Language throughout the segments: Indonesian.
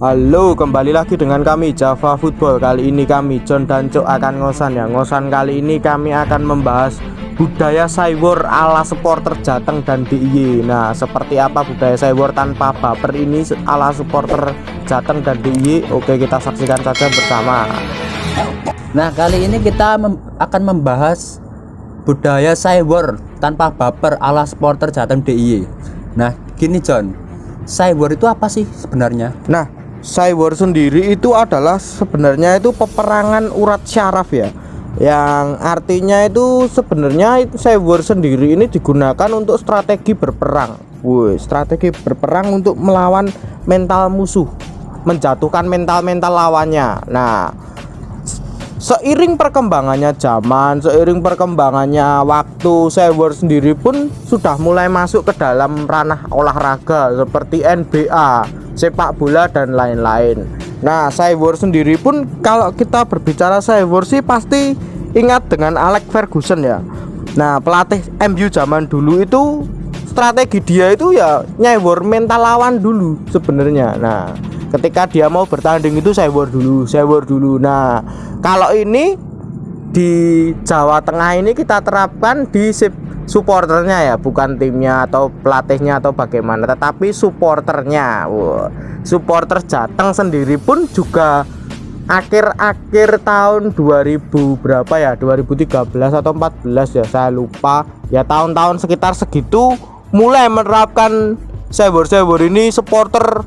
Halo, kembali lagi dengan kami Java Football. Kali ini kami John dan Cok akan ngosan ya. Ngosan kali ini kami akan membahas budaya Cywar ala supporter Jateng dan DIY. Nah, seperti apa budaya Cywar tanpa baper ini ala supporter Jateng dan DIY? Oke, kita saksikan saja bersama. Nah, kali ini kita akan membahas budaya Cywar tanpa baper ala supporter Jateng DIY. Nah, gini John, Cywar itu apa sih sebenarnya? Nah, Cywar sendiri itu adalah sebenarnya itu peperangan urat syaraf ya, yang artinya itu sebenarnya Cywar sendiri ini digunakan untuk strategi berperang. Strategi berperang untuk melawan mental musuh, menjatuhkan mental lawannya. Nah, seiring perkembangannya zaman, seiring perkembangannya waktu, Cywar sendiri pun sudah mulai masuk ke dalam ranah olahraga seperti NBA, sepak bola dan lain-lain. Nah, Cywar sendiri pun kalau kita berbicara Cywar sih pasti ingat dengan Alex Ferguson ya. Nah, pelatih MU zaman dulu itu strategi dia itu ya Cywar mental lawan dulu sebenarnya. Nah, ketika dia mau bertanding itu Cywar dulu. Nah, kalau ini di Jawa Tengah ini kita terapkan di supporternya ya, bukan timnya atau pelatihnya atau bagaimana, tetapi supporternya. Supporter Jateng sendiri pun juga akhir-akhir tahun 2000 berapa ya, 2013 atau 14 ya, saya lupa ya, tahun-tahun sekitar segitu mulai menerapkan Cywar ini. Supporter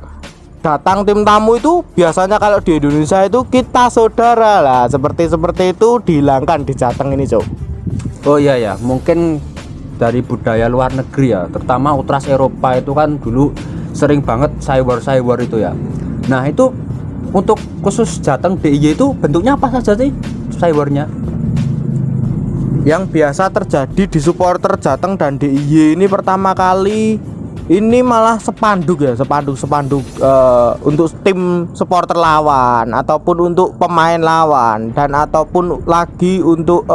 datang tim tamu itu biasanya kalau di Indonesia itu kita saudara lah, seperti itu dihilangkan di Jateng ini, Cok. Oh iya ya, mungkin dari budaya luar negeri ya, terutama ultras Eropa itu kan dulu sering banget Cywar itu ya. Nah, itu untuk khusus Jateng DIY itu bentuknya apa saja sih Cywarnya? Yang biasa terjadi di supporter Jateng dan DIY ini pertama kali ini malah spanduk ya, spanduk untuk tim supporter lawan ataupun untuk pemain lawan, dan ataupun lagi untuk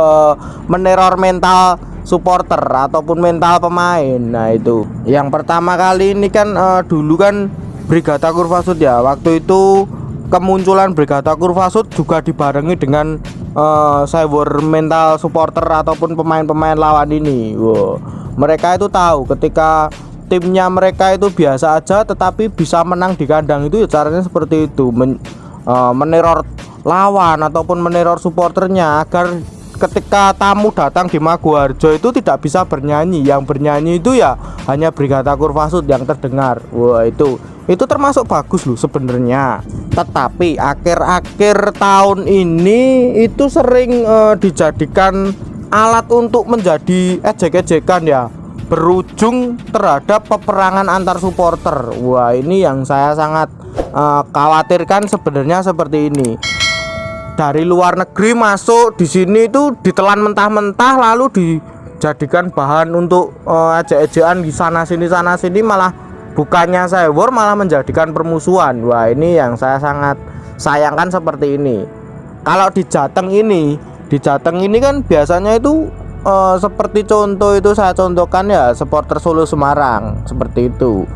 meneror mental supporter ataupun mental pemain. Nah, itu yang pertama kali ini kan dulu kan Brigata Kurvasud ya. Waktu itu kemunculan Brigata Kurvasud juga dibarengi dengan Cywar mental supporter ataupun pemain-pemain lawan ini. Mereka itu tahu ketika timnya mereka itu biasa aja tetapi bisa menang di kandang itu ya, caranya seperti itu, meneror lawan ataupun meneror supporternya agar ketika tamu datang di Maguwarjo itu tidak bisa bernyanyi. Yang bernyanyi itu ya hanya Brigata Kurvasud yang terdengar. Itu termasuk bagus loh sebenarnya. Tetapi akhir-akhir tahun ini itu sering dijadikan alat untuk menjadi ejek-ejekan ya, berujung terhadap peperangan antar supporter. Ini yang saya sangat khawatirkan sebenarnya seperti ini. Dari luar negeri masuk di sini itu ditelan mentah-mentah lalu dijadikan bahan untuk ejek-ejekan di sana sini, malah bukannya Cywar malah menjadikan permusuhan. Ini yang saya sangat sayangkan seperti ini. Kalau di Jateng ini kan biasanya itu seperti contoh itu saya contohkan ya, supporter Solo Semarang seperti itu,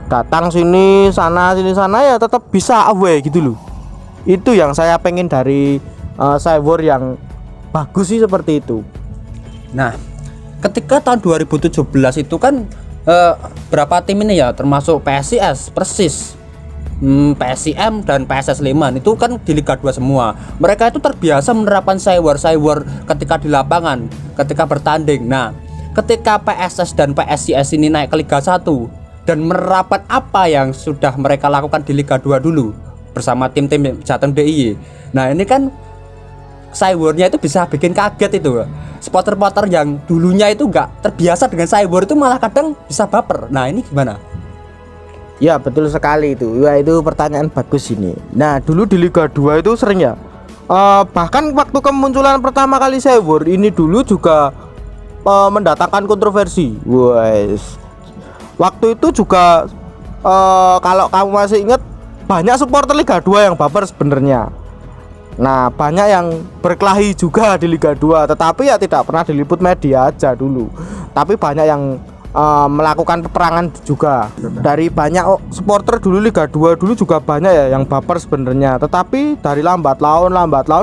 datang sini sana ya tetap bisa away gitu loh. Itu yang saya pengen dari Cywar yang bagus sih seperti itu. Nah, ketika tahun 2017 itu kan berapa tim ini ya, termasuk PSIS, Persis, PSIM dan PSS Sleman itu kan di Liga 2 semua. Mereka itu terbiasa menerapkan Cywar ketika di lapangan, ketika bertanding. Nah, ketika PSS dan PSIS ini naik ke Liga 1 dan menerapkan apa yang sudah mereka lakukan di Liga 2 dulu bersama tim-tim Jateng DIY. Nah, ini kan Cywarnya itu bisa bikin kaget itu. Supporter-supporter yang dulunya itu nggak terbiasa dengan Cywar itu malah kadang bisa baper. Nah, ini gimana? Ya, betul sekali itu. Ya, itu pertanyaan bagus ini. Nah, dulu di Liga 2 itu sering ya, bahkan waktu kemunculan pertama kali Cywar ini dulu juga mendatangkan kontroversi. Waktu itu juga kalau kamu masih ingat, banyak supporter Liga 2 yang baper sebenarnya. Nah, banyak yang berkelahi juga di Liga 2, tetapi ya tidak pernah diliput media aja dulu. Tapi banyak yang melakukan peperangan juga. Dari banyak supporter dulu Liga 2 dulu juga banyak ya yang baper sebenarnya, tetapi dari lambat laun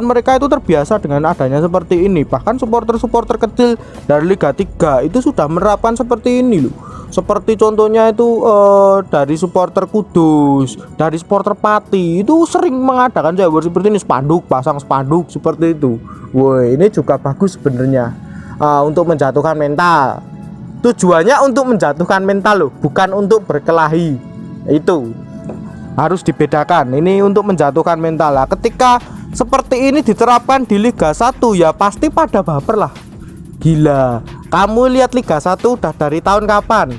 mereka itu terbiasa dengan adanya seperti ini. Bahkan supporter-supporter kecil dari Liga 3 itu sudah menerapkan seperti ini loh. Seperti contohnya itu dari supporter Kudus, dari supporter Pati itu sering mengadakan jabar seperti ini, pasang spanduk seperti itu. Woi, ini juga bagus sebenarnya untuk menjatuhkan mental. Tujuannya untuk menjatuhkan mental loh, bukan untuk berkelahi. Itu harus dibedakan. Ini untuk menjatuhkan mental lah. Ketika seperti ini diterapkan di Liga 1 ya pasti pada baper lah. Gila, kamu lihat Liga 1 udah dari tahun kapan?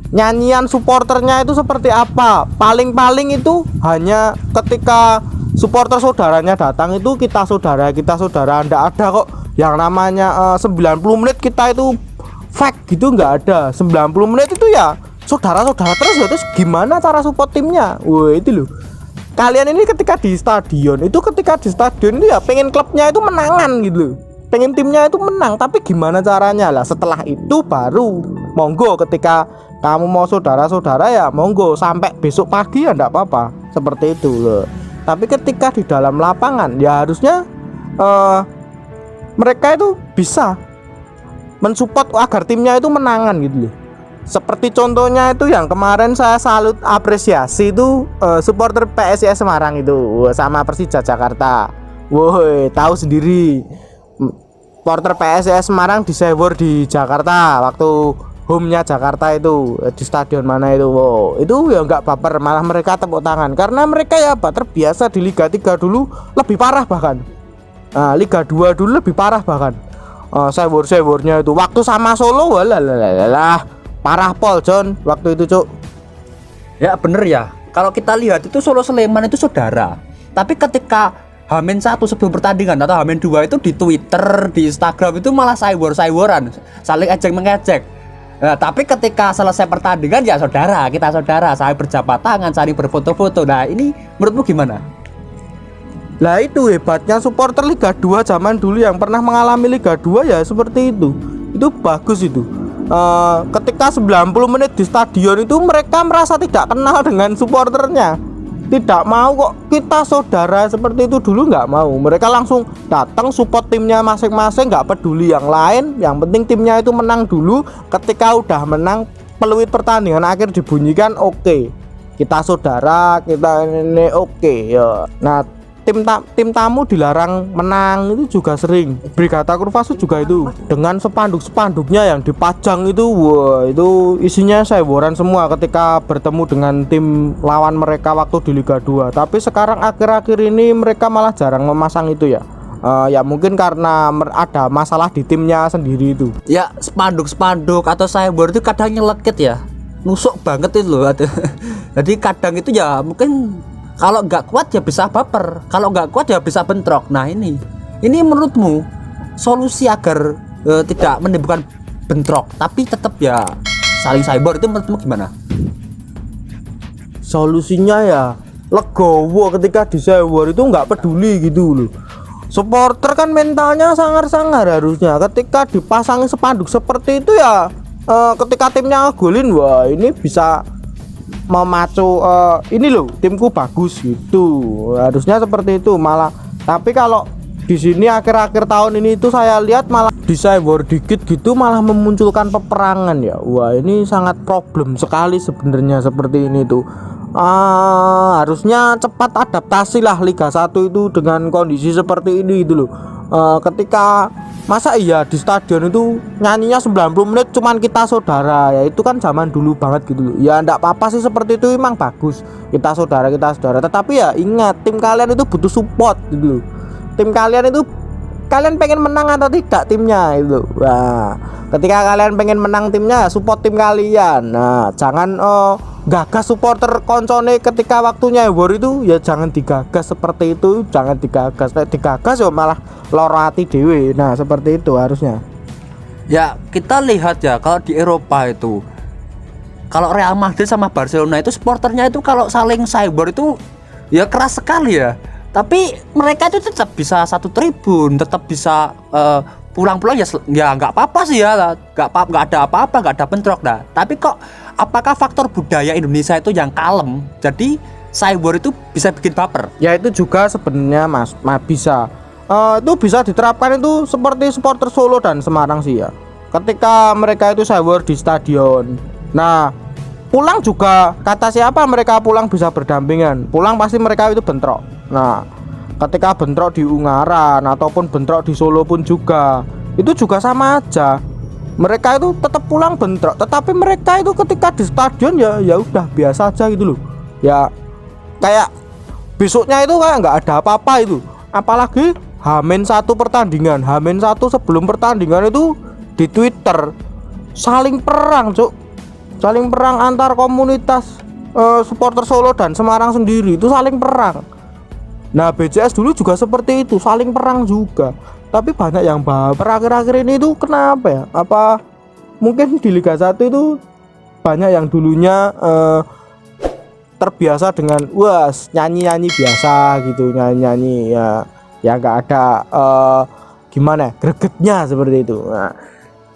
Nyanyian supporternya itu seperti apa? Paling-paling itu hanya ketika supporter saudaranya datang itu kita saudara. Nggak ada kok yang namanya 90 menit kita itu fake gitu, nggak ada. 90 menit itu ya saudara-saudara terus ya. Terus gimana cara support timnya? Wah itu loh. Kalian ini ketika di stadion itu ya pengen klubnya itu menangan gitu loh. Pengen timnya itu menang, tapi gimana caranya lah? Setelah itu baru monggo, ketika kamu mau saudara-saudara ya monggo sampai besok pagi ya enggak apa-apa, seperti itu loh. Tapi ketika di dalam lapangan ya harusnya mereka itu bisa mensupport agar timnya itu menangan gitu loh. Seperti contohnya itu yang kemarin saya salut apresiasi itu supporter PSIS Semarang itu sama Persija Jakarta. Woi, tahu sendiri. Supporter PSIS Semarang disewor di Jakarta waktu home-nya Jakarta itu di stadion mana itu. Wow, itu ya nggak baper, malah mereka tepuk tangan karena mereka ya apa terbiasa di Liga 3 dulu lebih parah bahkan. Liga 2 dulu lebih parah bahkan. Sewor-sewornya itu waktu sama Solo walah parah pol John waktu itu, Cuk. Ya bener ya. Kalau kita lihat itu Solo Sleman itu saudara. Tapi ketika H-1 sebelum pertandingan atau H-2 itu di Twitter, di Instagram itu malah sayworan, saling ejek mengejek. Nah, tapi ketika selesai pertandingan ya kita saudara, saling berjabat tangan, saling berfoto-foto. Nah, ini menurutmu gimana? Lah itu hebatnya supporter Liga 2 zaman dulu yang pernah mengalami Liga 2 ya seperti itu. Itu bagus itu. Ketika 90 menit di stadion itu mereka merasa tidak kenal dengan supporternya. Tidak mau kok kita saudara seperti itu dulu, nggak mau. Mereka langsung datang support timnya masing-masing, nggak peduli yang lain. Yang penting timnya itu menang dulu. Ketika udah menang, peluit pertandingan akhir dibunyikan, oke, kita saudara, kita ini oke ya. Nah tim tamu dilarang menang itu juga sering. Brigata Kurvasu juga itu dengan spanduknya yang dipajang itu, wah itu isinya seboran semua ketika bertemu dengan tim lawan mereka waktu di Liga 2. Tapi sekarang akhir-akhir ini mereka malah jarang memasang itu ya. Ya mungkin karena ada masalah di timnya sendiri itu. Ya spanduk atau cyber itu kadang nyelekit ya, nusuk banget itu loh. Jadi kadang itu ya mungkin kalau nggak kuat ya bisa baper, kalau nggak kuat ya bisa bentrok. Nah ini menurutmu solusi agar tidak menimbulkan bentrok tapi tetap ya saling cyber itu menurutmu gimana? Solusinya ya legowo, ketika di cyber itu nggak peduli gitu loh. Supporter kan mentalnya sangar-sangar harusnya. Ketika dipasangi spanduk seperti itu ya ketika timnya ngegolin, wah ini bisa memacu ini loh timku bagus gitu, harusnya seperti itu malah. Tapi kalau di sini akhir-akhir tahun ini itu saya lihat malah di cyber dikit gitu malah memunculkan peperangan ya. Wah ini sangat problem sekali sebenarnya seperti ini tuh. Harusnya cepat adaptasi lah Liga 1 itu dengan kondisi seperti ini itu loh. Ketika masa iya di stadion itu nyanyinya 90 menit cuman kita saudara, ya itu kan zaman dulu banget gitu loh. Ya enggak apa-apa sih seperti itu, emang bagus kita saudara, tetapi ya ingat tim kalian itu butuh support gitu loh. Tim kalian itu kalian pengen menang atau tidak timnya itu. Nah ketika kalian pengen menang timnya, support tim kalian. Nah jangan gagas supporter koncone ketika waktunya war itu ya, jangan digagas seperti itu, jangan digagas. Digagas ya malah loro ati dewe. Nah seperti itu harusnya. Ya kita lihat ya kalau di Eropa itu, kalau Real Madrid sama Barcelona itu supporternya itu kalau saling cyber itu ya keras sekali ya. Tapi mereka itu tetap bisa satu tribun, tetap bisa pulang-pulang ya nggak apa-apa sih ya, nggak ada apa-apa, nggak ada bentrok dah. Tapi kok apakah faktor budaya Indonesia itu yang kalem, jadi cyber itu bisa bikin baper? Ya itu juga sebenarnya Mas, bisa itu bisa diterapkan itu seperti supporter Solo dan Semarang sih ya. Ketika mereka itu cyber di stadion, nah pulang juga kata siapa mereka pulang bisa berdampingan, pulang pasti mereka itu bentrok. Nah ketika bentrok di Ungaran ataupun bentrok di Solo pun juga itu juga sama aja, mereka itu tetap pulang bentrok, tetapi mereka itu ketika di stadion ya udah biasa aja gitu loh ya, kayak besoknya itu kayak nggak ada apa-apa itu. Apalagi H-1 pertandingan, H-1 sebelum pertandingan itu di Twitter saling perang cuk, saling perang antar komunitas supporter Solo dan Semarang sendiri itu saling perang. Nah BCS dulu juga seperti itu, saling perang juga. Tapi banyak yang baper akhir-akhir ini itu kenapa ya? Apa mungkin di Liga 1 itu banyak yang dulunya terbiasa dengan nyanyi-nyanyi biasa gitu, nyanyi-nyanyi ya nggak ada gimana ya, gregetnya seperti itu. Nah,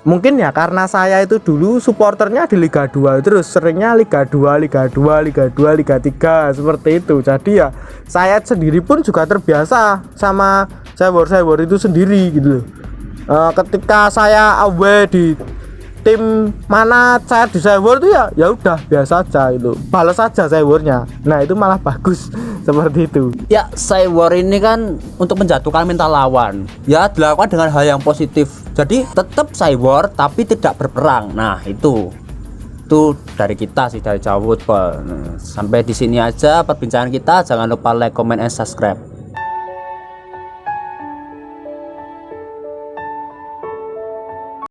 mungkin ya karena saya itu dulu supporternya di Liga 2 terus seringnya Liga 2, Liga 2, Liga 2, Liga 3 seperti itu. Jadi ya saya sendiri pun juga terbiasa sama cyber itu sendiri gitu. Ketika saya away di tim mana saya di cyber itu ya udah biasa aja itu, balas aja cybernya. Nah itu malah bagus seperti itu. Ya cyber ini kan untuk menjatuhkan mental lawan, ya dilakukan dengan hal yang positif. Jadi tetap cyber tapi tidak berperang. Nah itu dari kita sih, dari Jawa Football. Sampai di sini aja perbincangan kita. Jangan lupa like, comment, and subscribe.